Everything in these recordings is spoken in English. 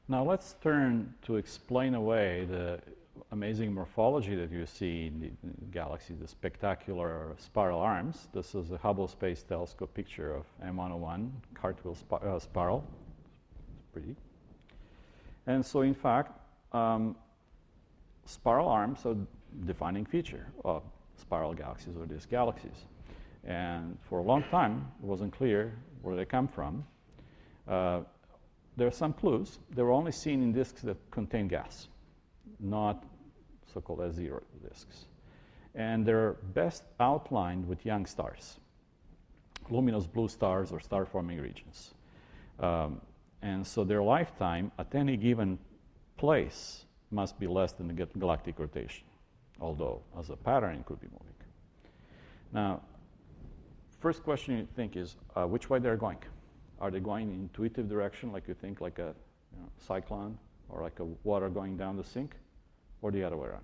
Now let's turn to explain away the amazing morphology that you see in the galaxy, the spectacular spiral arms. This is a Hubble Space Telescope picture of M101 cartwheel spiral. It's pretty. And so in fact, spiral arms are a defining feature of spiral galaxies or disk galaxies. And for a long time, it wasn't clear where they come from. There are some clues. They were only seen in disks that contain gas, not so-called S0 disks. And they're best outlined with young stars, luminous blue stars or star-forming regions. And so their lifetime at any given place must be less than the galactic rotation, although as a pattern it could be moving. Now, first question you think is which way they're going. Are they going in intuitive direction, like you think, like a cyclone or like a water going down the sink, or the other way around?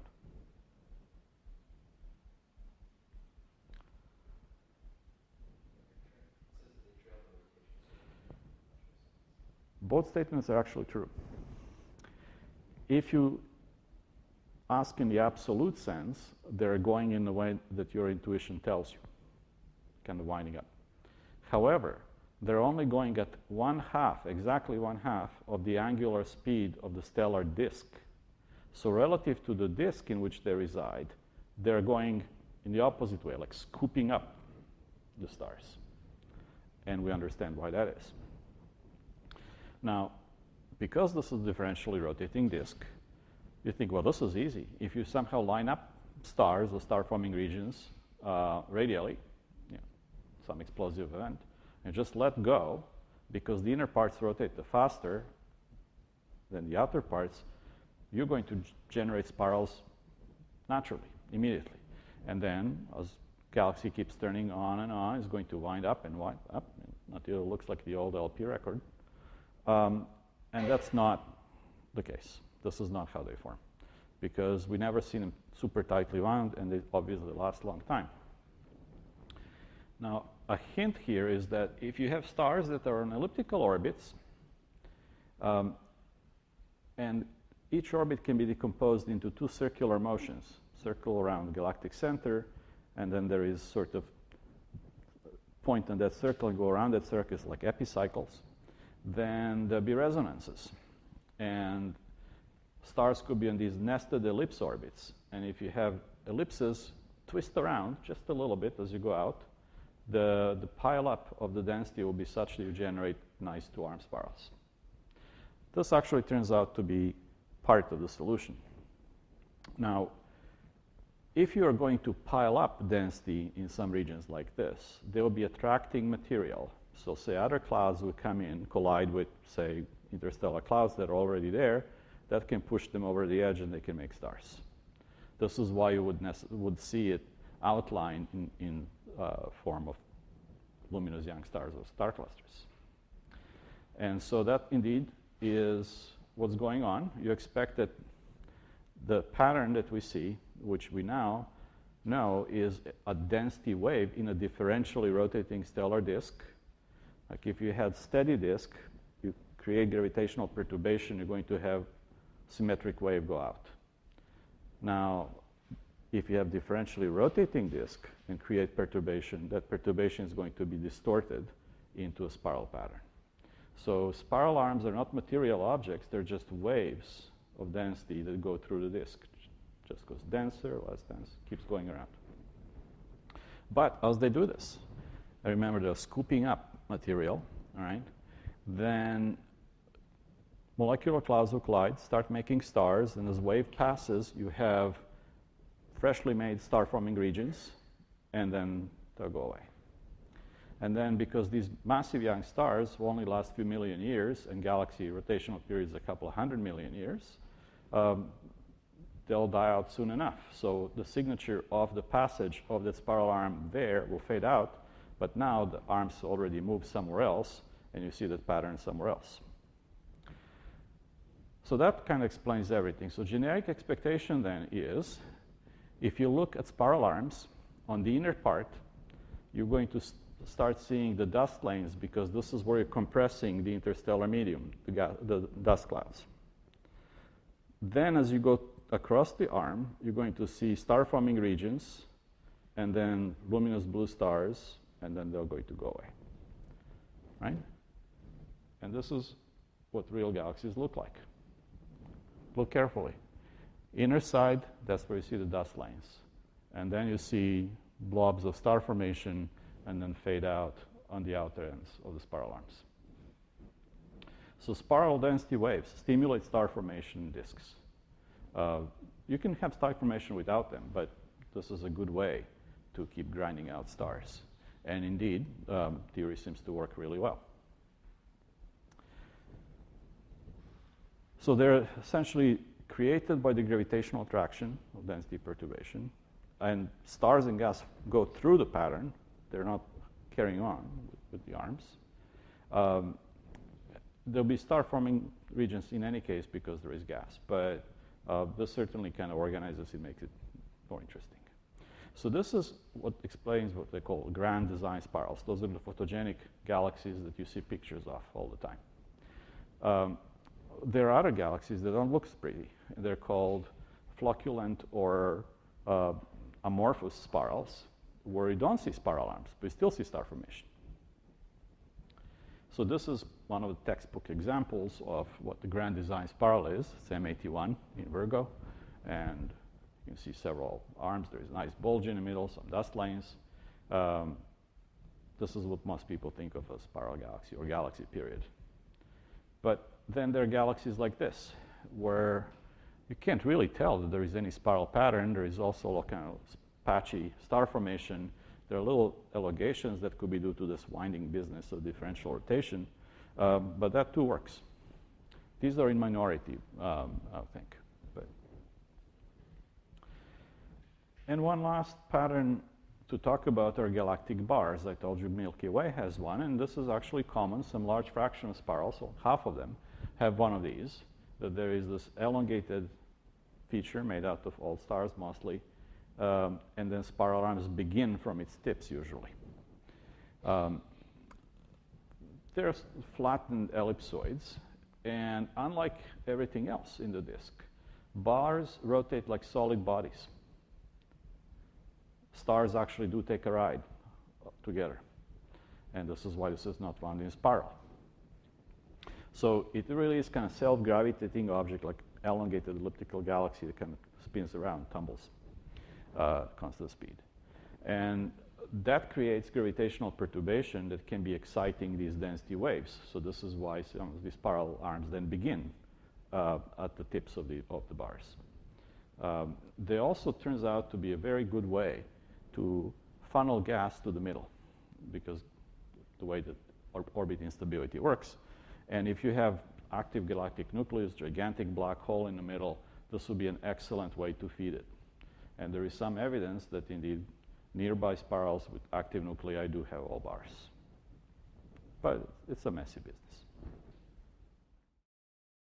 Both statements are actually true. If you ask in the absolute sense, they're going in the way that your intuition tells you, kind of winding up. However, they're only going at exactly one half of the angular speed of the stellar disk. So relative to the disk in which they reside, they're going in the opposite way, like scooping up the stars. And we understand why that is. Now, because this is a differentially rotating disk, you think, well, this is easy. If you somehow line up stars or star-forming regions radially, some explosive event, and just let go, because the inner parts rotate faster than the outer parts, you're going to generate spirals naturally, immediately. And then, as galaxy keeps turning on and on, it's going to wind up and wind up until it looks like the old LP record. And that's not the case. This is not how they form, because we never seen them super tightly wound, and they obviously last a long time. Now, a hint here is that if you have stars that are on elliptical orbits, and each orbit can be decomposed into two circular motions, circle around the galactic center, and then there is sort of point on that circle and go around that circle, it's like epicycles, then there'll be resonances. And stars could be on these nested ellipse orbits. And if you have ellipses twist around just a little bit as you go out, the pile-up of the density will be such that you generate nice two-arm spirals. This actually turns out to be part of the solution. Now, if you are going to pile up density in some regions like this, they will be attracting material. So say other clouds will come in, collide with, say, interstellar clouds that are already there, that can push them over the edge and they can make stars. This is why you would see it outlined in form of luminous young stars or star clusters. And so that indeed is what's going on. You expect that the pattern that we see, which we now know is a density wave in a differentially rotating stellar disk. Like if you had steady disk, you create gravitational perturbation, you're going to have symmetric wave go out. Now, if you have differentially rotating disk and create perturbation, that perturbation is going to be distorted into a spiral pattern. So spiral arms are not material objects, they're just waves of density that go through the disk. Just goes denser, less dense, keeps going around. But as they do this, I remember they're scooping up material, all right? Then molecular clouds will collide, start making stars, and as wave passes, you have freshly made star-forming regions, and then they'll go away. And then because these massive young stars will only last a few million years, and galaxy rotational periods a couple of 100 million years, they'll die out soon enough. So the signature of the passage of that spiral arm there will fade out, but now the arms already moved somewhere else, and you see that pattern somewhere else. So that kind of explains everything. So generic expectation then is, if you look at spiral arms, on the inner part, you're going to start seeing the dust lanes because this is where you're compressing the interstellar medium, the dust clouds. Then as you go across the arm, you're going to see star-forming regions, and then luminous blue stars, and then they're going to go away, right? And this is what real galaxies look like. Look carefully. Inner side, that's where you see the dust lanes. And then you see blobs of star formation and then fade out on the outer ends of the spiral arms. So spiral density waves stimulate star formation in disks. You can have star formation without them, but this is a good way to keep grinding out stars. And indeed, theory seems to work really well. So they're essentially created by the gravitational attraction of density perturbation, and stars and gas go through the pattern. They're not carrying on with the arms. There'll be star-forming regions in any case because there is gas, but this certainly kind of organizes it, makes it more interesting. So this is what explains what they call grand design spirals. Those are the photogenic galaxies that you see pictures of all the time. There are other galaxies that don't look as pretty. They're called flocculent or amorphous spirals, where you don't see spiral arms, but you still see star formation. So this is one of the textbook examples of what the grand design spiral is. It's M81 in Virgo, and you can see several arms. There's a nice bulge in the middle, some dust lanes. This is what most people think of as spiral galaxy or galaxy period. But then there are galaxies like this, where you can't really tell that there is any spiral pattern. There is also a kind of patchy star formation. There are little elongations that could be due to this winding business of differential rotation, but that too works. These are in minority, I think. And one last pattern to talk about are galactic bars. I told you Milky Way has one, and this is actually common. Some large fraction of spirals, so half of them, have one of these. That there is this elongated feature made out of old stars mostly, and then spiral arms begin from its tips usually. They're flattened ellipsoids, and unlike everything else in the disk, bars rotate like solid bodies. Stars actually do take a ride together, and this is why this is not found in a spiral. So it really is kind of self-gravitating object, like elongated elliptical galaxy that kind of spins around, tumbles, constant speed. And that creates gravitational perturbation that can be exciting these density waves. So this is why some of these spiral arms then begin at the tips of the bars. They also turns out to be a very good way to funnel gas to the middle, because the way that orbit instability works. And if you have active galactic nucleus, gigantic black hole in the middle, this would be an excellent way to feed it. And there is some evidence that indeed nearby spirals with active nuclei do have all bars. But it's a messy business.